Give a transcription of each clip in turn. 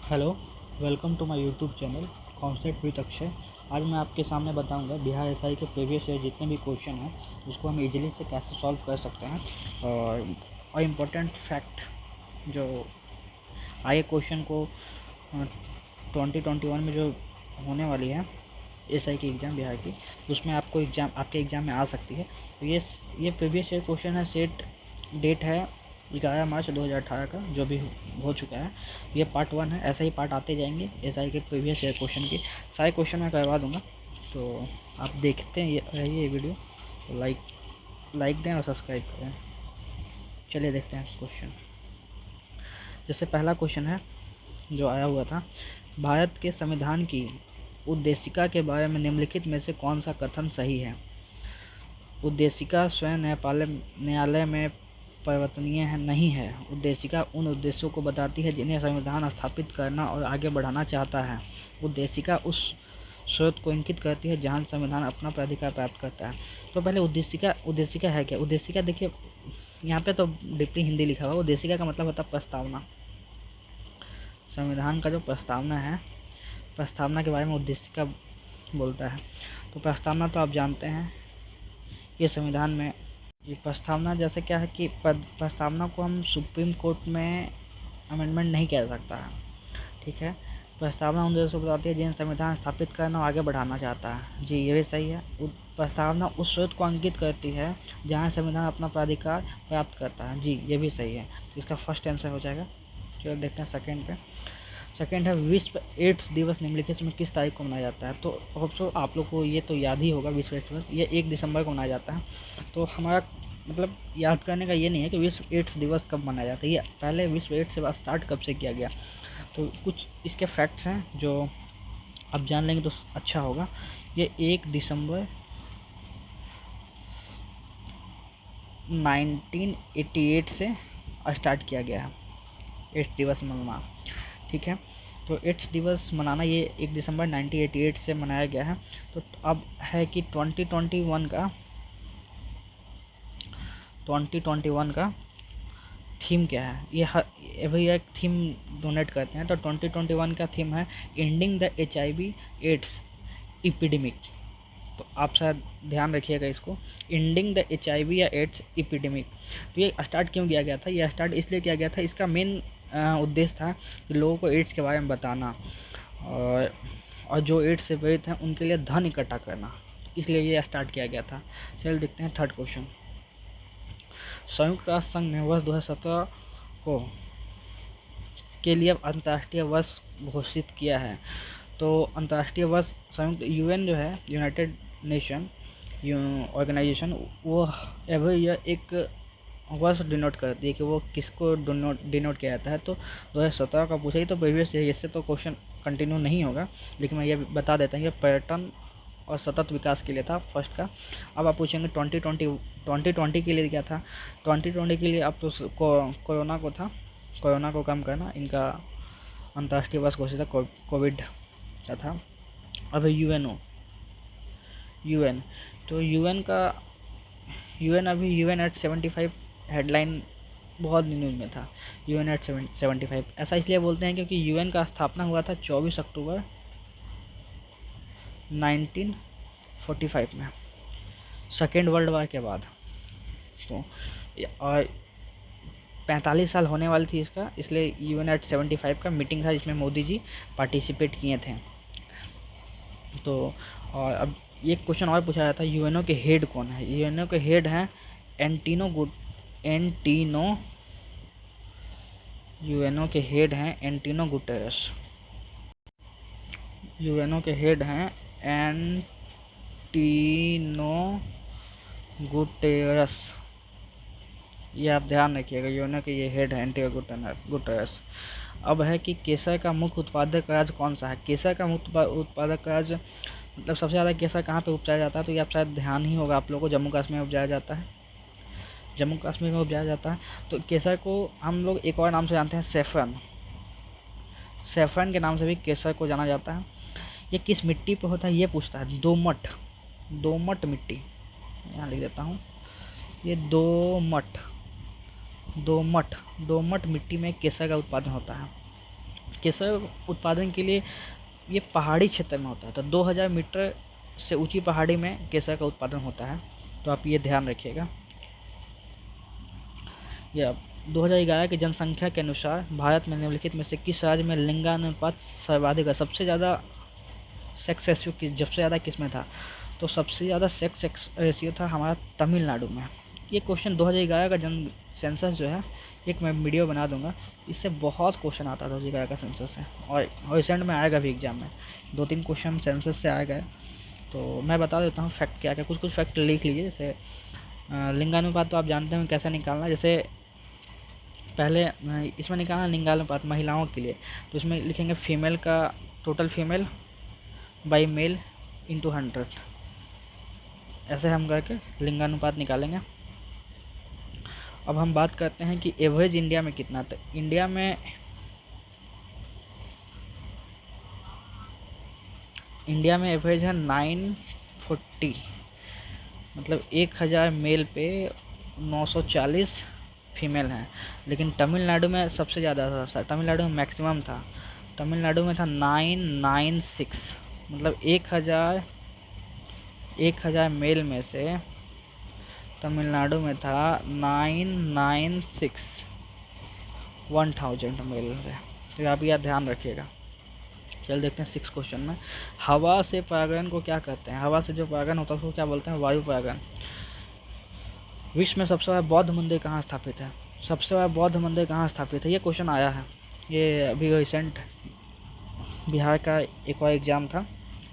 Hello, welcome to my YouTube channel concept with Akshay. आज मैं आपके सामने बताऊंगा बिहार एसआई के प्रीवियस ईयर जितने भी क्वेश्चन हैं उसको हम इजीली से कैसे सॉल्व कर सकते हैं। और इम्पोर्टेंट फैक्ट जो आए क्वेश्चन को 2021 में जो होने वाली है एसआई की एग्ज़ाम बिहार की, उसमें आपके एग्ज़ाम में आ सकती है। तो ये प्रीवियस ईयर क्वेश्चन है। सेट डेट है 11 मार्च 2018 का, जो भी हो चुका है। ये पार्ट 1 है, ऐसा ही पार्ट आते जाएंगे एसआई के प्रीवियस ईयर क्वेश्चन के। सारे क्वेश्चन मैं करवा दूंगा, तो आप देखते हैं ये वीडियो, तो लाइक दें और सब्सक्राइब करें। चलिए देखते हैं क्वेश्चन। जैसे पहला क्वेश्चन है जो आया हुआ था, भारत के संविधान की उद्देशिका के बारे में निम्नलिखित में से कौन सा कथन सही है? उद्देशिका स्वयं न्यायालय में परिवर्तनीय नहीं है। उद्देशिका उन उद्देश्यों को बताती है जिन्हें संविधान स्थापित करना और आगे बढ़ाना चाहता है। उद्देशिका उस स्रोत को इंगित करती है जहां संविधान अपना प्राधिकार प्राप्त करता है। तो पहले उद्देशिका है क्या? उद्देशिका देखिए, यहाँ पे तो डीपली हिंदी लिखा हुआ है। उद्देशिका का मतलब होता है प्रस्तावना। संविधान का जो प्रस्तावना है, प्रस्तावना के बारे में उद्देशिका बोलता है। तो प्रस्तावना तो आप जानते हैं, ये संविधान में ये प्रस्तावना जैसे क्या है कि प्रस्तावना को हम सुप्रीम कोर्ट में अमेंडमेंट नहीं कह सकता है, ठीक है। प्रस्तावना उन देशों को बताती है जिन्हें संविधान स्थापित करना और आगे बढ़ाना चाहता है। जी, ये भी सही है। प्रस्तावना उस स्रोत को अंकित करती है जहाँ संविधान अपना प्राधिकार प्राप्त करता है। जी, ये भी सही है। तो इसका फर्स्ट आंसर हो जाएगा। चलो देखते हैं सेकेंड पे। सेकेंड है, विश्व एड्स दिवस निम्नलिखित में किस तारीख को मनाया जाता है? तो होप्सो आप लोग को ये तो याद ही होगा। विश्व एड्स दिवस ये 1 दिसंबर को मनाया जाता है। तो हमारा मतलब याद करने का ये नहीं है कि विश्व एड्स दिवस कब मनाया जाता है, ये पहले विश्व एड्स सेवा स्टार्ट कब से किया गया। तो कुछ इसके फैक्ट्स हैं जो आप जान लेंगे तो अच्छा होगा। ये 1 दिसंबर 1988 से स्टार्ट किया गया है एड्स दिवस मनाना, ठीक है। तो एड्स दिवस मनाना ये 1 दिसंबर 1988 से मनाया गया है। तो अब है कि 2021 का थीम क्या है? ये भैया एक थीम डोनेट करते हैं। तो 2021 का थीम है ending the HIV AIDS epidemic. तो आप शायद ध्यान रखिएगा इसको, एंडिंग द HIV या एड्स इपिडेमिक। तो ये स्टार्ट क्यों किया गया था? ये स्टार्ट इसलिए किया गया था, इसका मेन उद्देश्य था कि लोगों को एड्स के बारे में बताना और जो एड्स से पीड़ित हैं उनके लिए धन इकट्ठा करना, इसलिए ये स्टार्ट किया गया था। चलिए देखते हैं थर्ड क्वेश्चन। संयुक्त राष्ट्र संघ ने वर्ष 2017 को के लिए अंतर्राष्ट्रीय वर्ष घोषित किया है। तो अंतर्राष्ट्रीय वर्ष संयुक्त UN जो है, यूनाइटेड नेशन ऑर्गेनाइजेशन, वो एवरी ईयर एक वर्ष डिनोट करती है कि वो किसको डिनोट किया जाता है। तो 2017 का पूछा ही, तो प्रीवियस ईयर, इससे तो क्वेश्चन कंटिन्यू नहीं होगा, लेकिन मैं ये बता देता हूँ, ये पर्यटन और सतत विकास के लिए था फर्स्ट का। अब आप पूछेंगे 2020 के लिए क्या था? 2020 के लिए अब तो कोरोना को था, कोरोना को कम करना इनका अंतर्राष्ट्रीय वर्ष घोषित था, कोविड का था। अब UN, तो UN अभी UN@75 हेडलाइन बहुत न्यूज़ में था। UN@75 ऐसा इसलिए बोलते हैं क्योंकि UN का स्थापना हुआ था 24 अक्टूबर 1945 में, सेकेंड वर्ल्ड वार के बाद। तो और 45 साल होने वाली थी इसका, इसलिए UN@75 का मीटिंग था जिसमें मोदी जी पार्टिसिपेट किए थे। तो और अब ये क्वेश्चन और पूछा जाता है, यूएनओ के हेड कौन है? यूएनओ के हेड हैं यूएनओ के हेड हैं एंटिनो गुटेरस। यूएनओ के हेड हैं एंटिनो गुटेरस, ये आप ध्यान रखिएगा। यूएनओ के ये हेड है एंटिनो गुटेरस। अब है कि केसर का मुख्य उत्पादक राज्य कौन सा है? केसर का मुख्य उत्पादक राज्य मतलब सबसे ज़्यादा केसर कहाँ पे उपजाया जाता है? तो ये आप शायद ध्यान ही होगा आप लोगों को, जम्मू कश्मीर में उपजाया जाता है। जम्मू कश्मीर में उपजाया जाता है। तो केसर को हम लोग एक और नाम से जानते हैं, सेफ्रन। सेफ्रन के नाम से भी केसर को जाना जाता है। ये किस मिट्टी पे होता है ये पूछता है। दोमट मिट्टी, यहाँ लिख देता हूँ, ये दोमट मिट्टी में केसर का उत्पादन होता है। केसर उत्पादन के लिए ये पहाड़ी क्षेत्र में होता है, तो 2000 मीटर से ऊंची पहाड़ी में केसर का उत्पादन होता है, तो आप ये ध्यान रखिएगा। या 2011 की जनसंख्या के अनुसार भारत में निम्नलिखित में से किस राज्य में लिंगानुपात सर्वाधिक है? सबसे ज़्यादा सेक्स रेशियो की सबसे ज़्यादा किस में था? तो सबसे ज़्यादा सेक्स रेशियो था हमारा तमिलनाडु में। ये क्वेश्चन 2011 का जन सेंसस जो है, एक मैं वीडियो बना दूंगा, इससे बहुत क्वेश्चन आता है 2011 का सेंसस से, और रिसेंट में आएगा भी एग्जाम में, 2-3 क्वेश्चन सेंसस से आएगा। तो मैं बता देता हूँ फैक्ट क्या क्या, कुछ फैक्ट लिख लीजिए। जैसे लिंगानुपात तो आप जानते हैं कैसे निकालना। जैसे पहले इसमें निकालना लिंगानुपात महिलाओं के लिए, तो इसमें लिखेंगे फीमेल का total female by male into 100, ऐसे हम करके लिंगानुपात निकालेंगे। अब हम बात करते हैं कि एवरेज इंडिया में कितना था। इंडिया में एवरेज है 940, मतलब 1000 मेल पे 940 फीमेल हैं। लेकिन तमिलनाडु में सबसे ज़्यादा था, तमिलनाडु में मैक्सिमम था, तमिलनाडु में था 996, मतलब 1000 मेल में से तमिलनाडु में था 996, 1000 मेल से। तो आप यह ध्यान रखिएगा। चल देखते हैं 6 क्वेश्चन में। हवा से परागण को क्या कहते हैं? हवा से जो परागण होता है उसको क्या बोलते हैं? वायु परागण। विश्व में सबसे बड़ा बौद्ध मंदिर कहाँ स्थापित है? सबसे बड़ा बौद्ध मंदिर कहाँ स्थापित है? ये क्वेश्चन आया है, ये अभी रिसेंट बिहार का एक और एग्ज़ाम था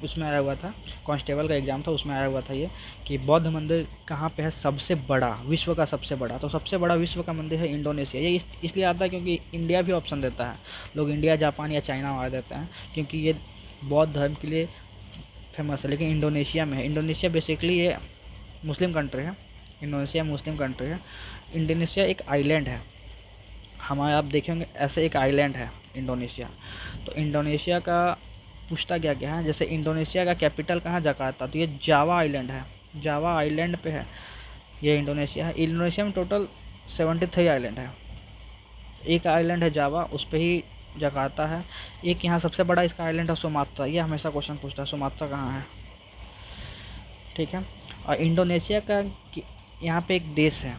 उसमें आया हुआ था, कांस्टेबल का एग्ज़ाम था उसमें आया हुआ था ये, कि बौद्ध मंदिर कहाँ पे है सबसे बड़ा, विश्व का सबसे बड़ा। तो सबसे बड़ा विश्व का मंदिर है इंडोनेशिया। ये इसलिए आता है क्योंकि इंडिया भी ऑप्शन देता है, लोग इंडिया, जापान या चाइना मार देते हैं, क्योंकि ये बौद्ध धर्म के लिए फेमस है। लेकिन इंडोनेशिया में है। इंडोनेशिया बेसिकली ये मुस्लिम कंट्री है, इंडोनेशिया मुस्लिम कंट्री है। इंडोनेशिया एक आइलैंड है, हमारे आप देखेंगे ऐसे एक आइलैंड है इंडोनेशिया। तो इंडोनेशिया का पूछता क्या क्या है, जैसे इंडोनेशिया का कैपिटल कहाँ? जकार्ता। तो ये जावा आइलैंड है, जावा आइलैंड पे है ये इंडोनेशिया है। इंडोनेशिया में टोटल 73 आइलैंड है, एक आइलैंड है जावा, उस पर ही जकार्ता है। एक यहाँ सबसे बड़ा इसका आइलैंड है सुमात्रा, ये हमेशा क्वेश्चन पूछता है सुमात्रा कहाँ है, ठीक है। और इंडोनेशिया का यहाँ पे एक देश है,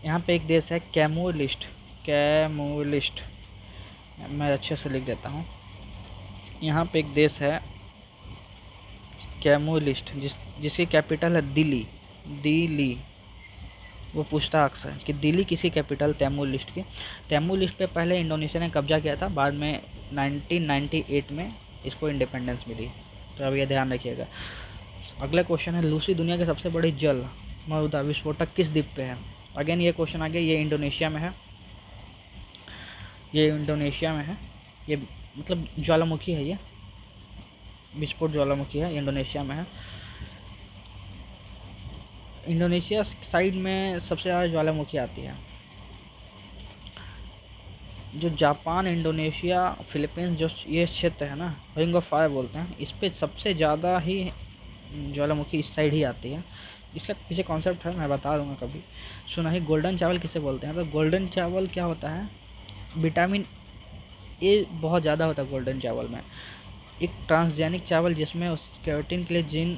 यहाँ पे एक देश है कैमूर लिस्ट, मैं अच्छे से लिख देता हूँ। यहाँ पे एक देश है कैमूर लिस्ट, जिसकी कैपिटल है दिल्ली। वो पूछता अक्सर कि दिल्ली किसी कैपिटल तैमूर लिस्ट की। तैमूर लिस्ट पे पहले इंडोनेशिया ने कब्जा किया था, बाद में 1998 में इसको इंडिपेंडेंस मिली। तो अब ये ध्यान रखिएगा। अगला क्वेश्चन है, लूसी दुनिया के सबसे बड़ी जल मरुदा विस्फोटक किस द्वीप पे है? अगेन ये क्वेश्चन आ गया, ये इंडोनेशिया में है, ये मतलब ज्वालामुखी है, ये विस्फोट ज्वालामुखी है, इंडोनेशिया में है। इंडोनेशिया साइड में सबसे ज़्यादा ज्वालामुखी आती है। जो जापान, इंडोनेशिया, फिलीपींस जो ये क्षेत्र है ना, रिंग ऑफ फायर बोलते हैं, इस पे सबसे ज़्यादा ही ज्वालामुखी इस साइड ही आती है। इसका पीछे कॉन्सेप्ट है, मैं बता दूंगा कभी। सुना ही गोल्डन चावल किसे बोलते हैं? तो गोल्डन चावल क्या होता है, विटामिन ए बहुत ज़्यादा होता है गोल्डन चावल में, एक ट्रांसजेनिक चावल जिसमें उस कैरोटीन के लिए जिन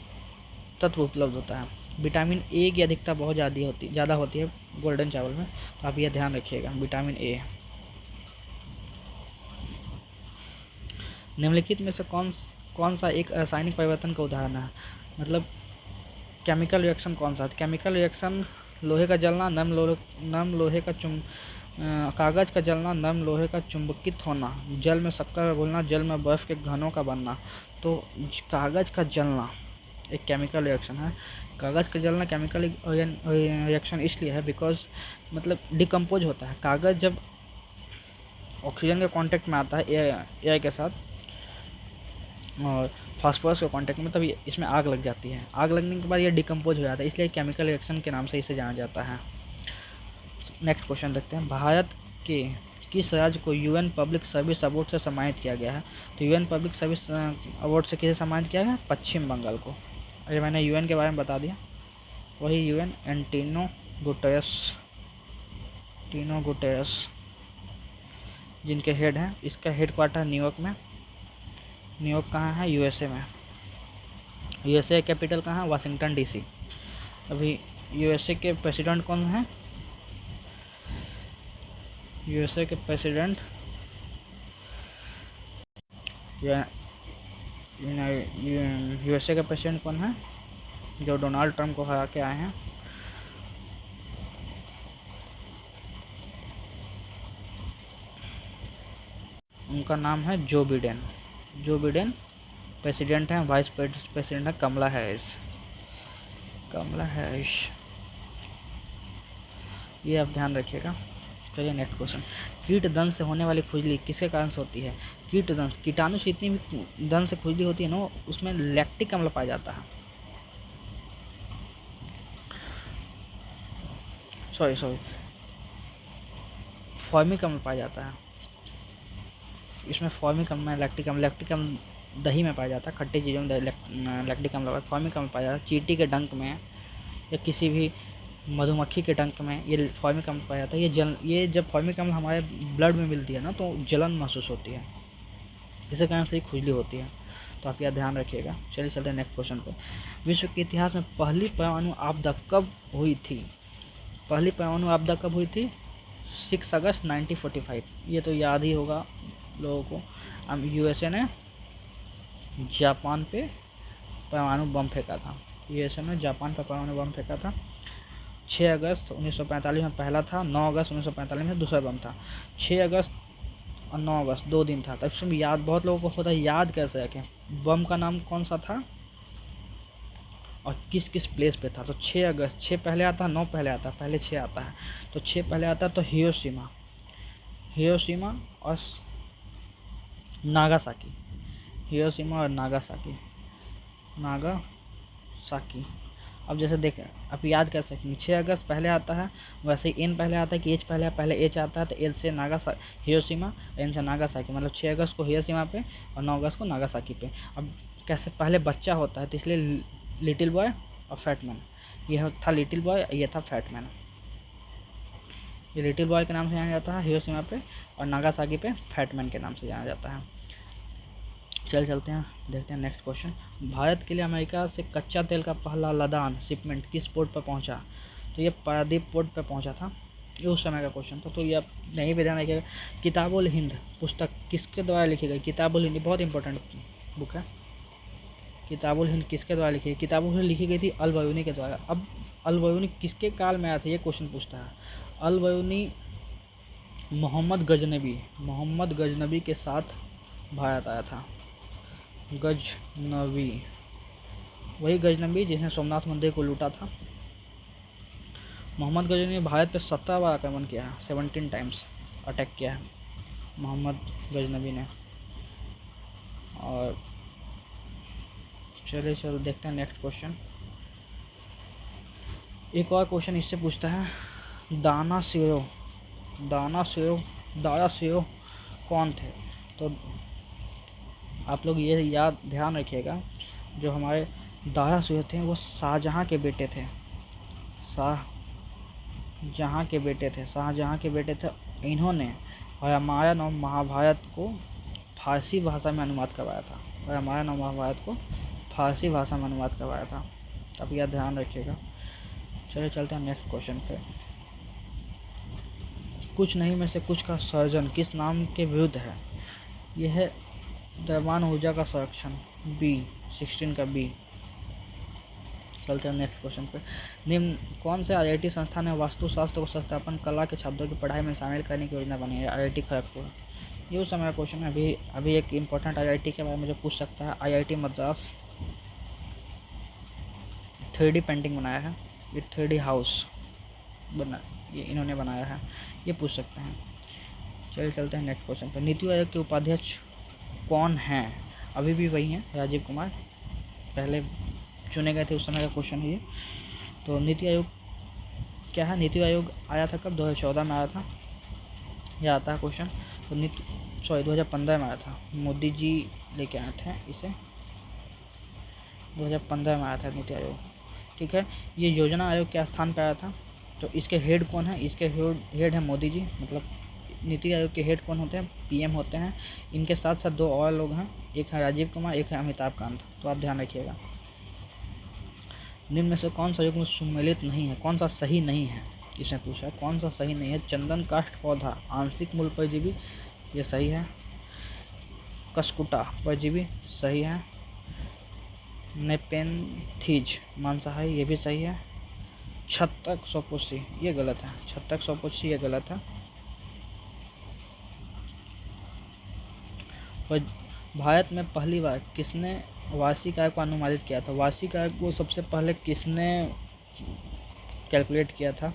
तत्व उपलब्ध होता है। विटामिन ए की अधिकता बहुत ज़्यादा होती है गोल्डन चावल में, तो आप यह ध्यान रखिएगा, विटामिन ए। निम्नलिखित में से कौन सा एक रासायनिक परिवर्तन का उदाहरण है? मतलब केमिकल रिएक्शन कौन सा है? केमिकल रिएक्शन लोहे का जलना, नम लोहे का कागज़ का जलना, नम लोहे का चुंबकित होना, जल में शक्कर घुलना, जल में बर्फ़ के घनों का बनना। तो कागज़ का जलना एक केमिकल रिएक्शन है। कागज़ का जलना केमिकल रिएक्शन इसलिए है बिकॉज मतलब डिकम्पोज होता है। कागज़ जब ऑक्सीजन के कांटेक्ट में आता है एयर के साथ और फास्फोरस के कांटेक्ट में, तब इसमें आग लग जाती है। आग लगने के बाद ये डिकम्पोज हो जाता है, इसलिए केमिकल रिएक्शन के नाम से इसे जाना जाता है। नेक्स्ट क्वेश्चन देखते हैं, भारत के किस राज्य को यूएन पब्लिक सर्विस अवार्ड से सम्मानित किया गया है? तो यूएन पब्लिक सर्विस अवार्ड से किसे सम्मानित किया गया? पश्चिम बंगाल को। अरे मैंने यूएन के बारे में बता दिया, वही यूएन एंटोनियो गुटेरेस। जिनके हेड हैं। इसका हेड क्वार्टर न्यूयॉर्क में। न्यूयॉर्क कहाँ है? यूएसए में। यूएसए कैपिटल कहाँ है? Washington DC. अभी यूएसए के प्रेसिडेंट कौन है? यूएसए के प्रेसिडेंट यूएसए का प्रेसिडेंट कौन है जो डोनाल्ड ट्रंप को हरा के आए हैं? उनका नाम है Joe Biden. Joe Biden president हैं। वाइस प्रेसिडेंट है कमला हैरिस। कमला हैरिस, ये आप ध्यान रखिएगा। चलिए नेक्स्ट क्वेश्चन। कीट दंश से होने वाली खुजली किसके कारण से होती है? कीट दंश, कीटाणु से जितनी भी दंश से खुजली होती है ना, उसमें लैक्टिक अम्ल पाया जाता है। सॉरी फॉर्मिक अम्ल पाया जाता है। इसमें फॉर्मिक अम्ल में लैक्टिक अम्ल दही में पाया जाता है। खट्टी चीज़ों में लैक्टिक अम्ल, फॉर्मिक अम्ल पाया जाता है। चींटी के डंक में या किसी भी मधुमक्खी के डंक में ये फॉर्मिक अम्ल पाया जाता है। ये जब फॉर्मिक अम्ल हमारे ब्लड में मिलती है ना, तो जलन महसूस होती है। इसी कारण से ही खुजली होती है। तो आप यह ध्यान रखिएगा। चलिए चलते हैं नेक्स्ट क्वेश्चन पर। विश्व के इतिहास में पहली परमाणु आपदा कब हुई थी? पहली परमाणु आपदा कब हुई थी? 6 अगस्त 1945। ये तो याद ही होगा लोगों को। अब यूएसए ने जापान पे परमाणु बम फेंका था। यूएसए ने जापान पर परमाणु बम फेंका था। 6 अगस्त 1945 में पहला था। 9 अगस्त 1945 में दूसरा बम था। 6 अगस्त और 9 अगस्त 2 दिन था। तब इसमें याद बहुत लोगों को होता है, याद कैसे रखें? बम का नाम कौन सा था और किस किस प्लेस पे था? तो 6 अगस्त, 6 पहले आता है, 9 पहले आता है, पहले 6 आता है। तो 6 पहले आता है तो हिरोशिमा और नागासाकी। हिरोशिमा और नागासाकी। अब जैसे देखें, आप याद कर सकेंगे, 6 अगस्त पहले आता है, वैसे ही एन पहले आता है कि एच पहले एच आता है, तो एल से हिरोशिमा, एन से नागासाकी, मतलब 6 अगस्त को हिरोशिमा पे और 9 अगस्त को नागासाकी पे। अब कैसे, पहले बच्चा होता है तो इसलिए लिटिल बॉय और फैटमैन। यह था लिटिल बॉय, ये था फैटमैन। ये लिटिल बॉय के नाम से जाना जाता है हिरोशिमा पे, और नागासाकी पे फैटमैन के नाम से जाना जाता है। चलते हैं, देखते हैं नेक्स्ट क्वेश्चन। भारत के लिए अमेरिका से कच्चा तेल का पहला लदान शिपमेंट किस पोर्ट पर पहुंचा? तो ये पारादीप पोर्ट पर पहुंचा था। ये उस समय का क्वेश्चन था, तो ये आप नहीं भी ध्यान रखिएगा। किताबुल हिंद पुस्तक किसके द्वारा लिखी गई? किताबुल हिंद बहुत इंपॉर्टेंट बुक है। किताबुल हिंद किसके द्वारा लिखी गई? किताबुल हिंद लिखी गई थी अल बयूनी के द्वारा। अब अल बयूनी किसके काल में आया था, ये क्वेश्चन पूछता है। अल बयूनी मोहम्मद गजनबी के साथ भारत आया था। गजनबी, वही गजनबी जिसने सोमनाथ मंदिर को लूटा था। मोहम्मद गजनबी ने भारत पर 17 बार आक्रमण किया है, 17 टाइम्स अटैक किया है मोहम्मद गजनबी ने। और चलो देखते हैं नेक्स्ट क्वेश्चन। एक और क्वेश्चन इससे पूछता है, दारा सिरों कौन थे? तो आप लोग ये ध्यान रखिएगा, जो हमारे दारा सिरों थे वो शाहजहाँ के बेटे थे। शाहजहाँ के बेटे थे। इन्होंने रामायण और महाभारत को फारसी भाषा में अनुवाद करवाया था। अब यह ध्यान रखिएगा। चलिए चलते हैं नेक्स्ट क्वेश्चन पे। कुछ नहीं में से कुछ का सर्जन किस नाम के विरुद्ध है? यह है द्रव्यमान ऊर्जा का संरक्षण, B16 का B। चलते हैं नेक्स्ट क्वेश्चन पे। निम्न कौन से IIT संस्थान ने वास्तुशास्त्र को संस्थापन कला के शब्दों की पढ़ाई में शामिल करने की योजना बनी है? IIT खड़गपुर। ये उस समय का क्वेश्चन है। अभी एक इम्पोर्टेंट IIT के बारे में जो पूछ सकता है, IIT मद्रास 3D पेंटिंग बनाया है। ये 3D हाउस ये इन्होंने बनाया है, ये पूछ सकते हैं। चलिए चलते हैं नेक्स्ट क्वेश्चन पर। नीति आयोग के उपाध्यक्ष कौन हैं? अभी भी वही हैं, राजीव कुमार। पहले चुने गए थे, उस समय का क्वेश्चन है ये। तो नीति आयोग क्या है? नीति आयोग आया था कब? 2014 में आया था, यह आता है क्वेश्चन। तो 2015 में आया था, मोदी जी लेके आए थे इसे। 2015 में आया था नीति आयोग, ठीक है। ये योजना आयोग के स्थान पर आया था। तो इसके हेड कौन है? इसके हेड है मोदी जी, मतलब नीति आयोग के हेड कौन होते हैं? पीएम होते हैं। इनके साथ साथ 2 और लोग हैं, एक है राजीव कुमार, एक है अमिताभ कांत, तो आप ध्यान रखिएगा। निम्न में से कौन सा युग्म सुमेलित नहीं है, कौन सा सही नहीं है, इसने पूछा कौन सा सही नहीं है। चंदन काष्ठ पौधा आंशिक मूल परजीवी, ये सही है। कसकुटा परजीवी, सही है। नेपेंथीज मांसाहारी, ये भी सही है। छत्तक सोपोसी, ये गलत है। छत्तक सोपोसी ये गलत है। और भारत में पहली बार किसने वार्षिक आय को अनुमानित किया था? वार्षिक आय को सबसे पहले किसने कैलकुलेट किया था?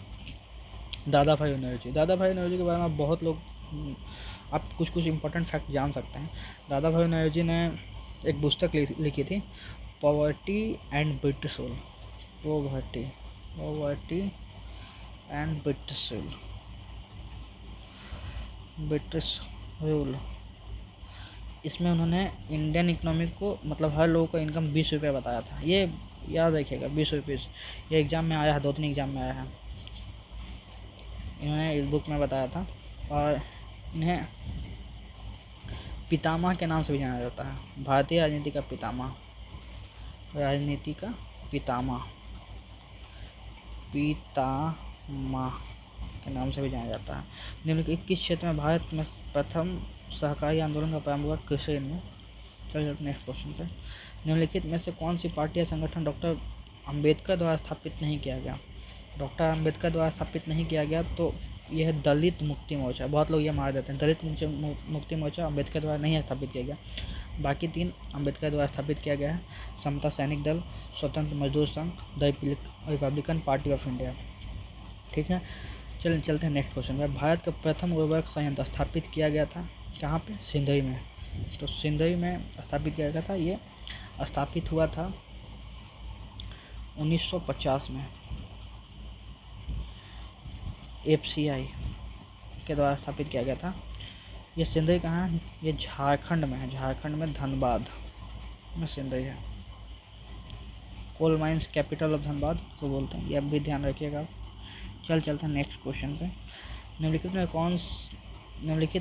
दादा भाई नौरोजी। दादा भाई नौरोजी के बारे में बहुत लोग आप कुछ इंपॉर्टेंट फैक्ट जान सकते हैं। दादा भाई नौरोजी ने एक पुस्तक लिखी थी, poverty and British rule. Poverty and British rule. इसमें उन्होंने इंडियन इकोनॉमी को, मतलब हर लोगों का इनकम 20 रुपये बताया था। ये याद रखिएगा, 20 रुपये। ये एग्ज़ाम में आया है, 2-3 एग्ज़ाम में आया है, इन्होंने इस बुक में बताया था। और इन्हें पितामह के नाम से भी जाना जाता है, भारतीय राजनीति का पितामह, राजनीति का पितामह के नाम से भी जाना जाता है। निम्नलिखित किस क्षेत्र में भारत में प्रथम सहकारी आंदोलन का प्रारंभ हुआ? कृषि में। चलिए नेक्स्ट क्वेश्चन पे। निम्नलिखित में से कौन सी पार्टी या संगठन डॉक्टर अंबेडकर द्वारा स्थापित नहीं किया गया? डॉक्टर अंबेडकर द्वारा स्थापित नहीं किया गया तो यह है दलित मुक्ति मोर्चा। बहुत लोग ये मार देते हैं, दलित मुक्ति मोर्चा अंबेडकर द्वारा नहीं स्थापित किया गया। बाकी 3 अंबेडकर द्वारा स्थापित किया गया है, समता सैनिक दल, स्वतंत्र मजदूर संघ, the Republican party of India. ठीक है, चलिए चलते हैं नेक्स्ट क्वेश्चन में। भारत का प्रथम उर्वरक संयंत्र स्थापित किया गया था कहाँ पे? सिंधई में। तो सिंधई में स्थापित किया गया था। ये स्थापित हुआ था 1950 में, FCI के द्वारा स्थापित किया गया था। ये सिंधई कहाँ है? ये झारखंड में है, झारखंड में धनबाद में सिंधई है। Coal mines capital of Dhanbad को बोलते हैं, ये अब भी ध्यान रखिएगा। चलते हैं नेक्स्ट क्वेश्चन पे। निम्नलिखित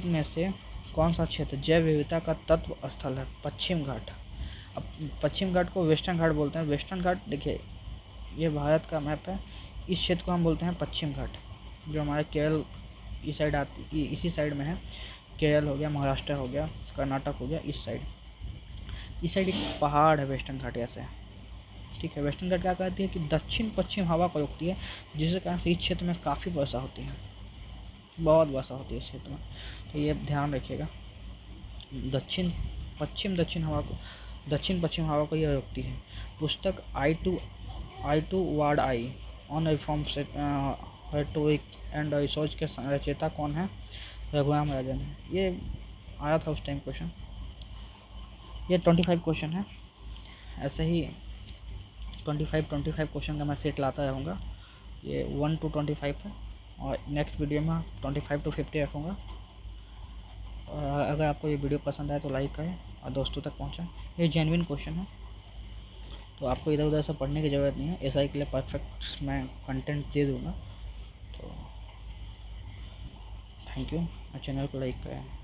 में से कौन सा क्षेत्र जैव विविधता का तत्व स्थल है? पश्चिम घाट। अब पश्चिम घाट को वेस्टर्न घाट बोलते हैं। वेस्टर्न घाट देखिए, ये भारत का मैप है, इस क्षेत्र को हम बोलते हैं पश्चिम घाट, जो हमारे केरल इस साइड आती, इसी साइड में है। केरल हो गया, महाराष्ट्र हो गया, कर्नाटक हो गया, इस साइड एक पहाड़ है वेस्टर्न घाट ऐसे। ठीक है, वेस्टर्न घाट क्या कहती है कि दक्षिण पश्चिम हवा को रोकती है, जिसके कारण से इस क्षेत्र में काफ़ी वर्षा होती है, बहुत वर्षा होती है इस क्षेत्र में। तो ये ध्यान रखिएगा, दक्षिण पश्चिम हवा को ये रोकती है। पुस्तक eye to ward eye on reform rhetoric and research के रचयिता कौन है? रघुराम राजन है। ये आया था उस टाइम क्वेश्चन। ये 25 क्वेश्चन है, ऐसे ही 25 क्वेश्चन का मैं सेट लाता रहूँगा। ये 1 to 25 है, और नेक्स्ट वीडियो में 25 to 50 रखूँगा। और अगर आपको ये वीडियो पसंद आए तो लाइक करें और दोस्तों तक पहुँचाएं। ये जेन्युइन क्वेश्चन है, तो आपको इधर उधर से पढ़ने की ज़रूरत नहीं है। एसआई के लिए परफेक्ट मैं कंटेंट दे दूँगा। तो थैंक यू, चैनल को लाइक करें।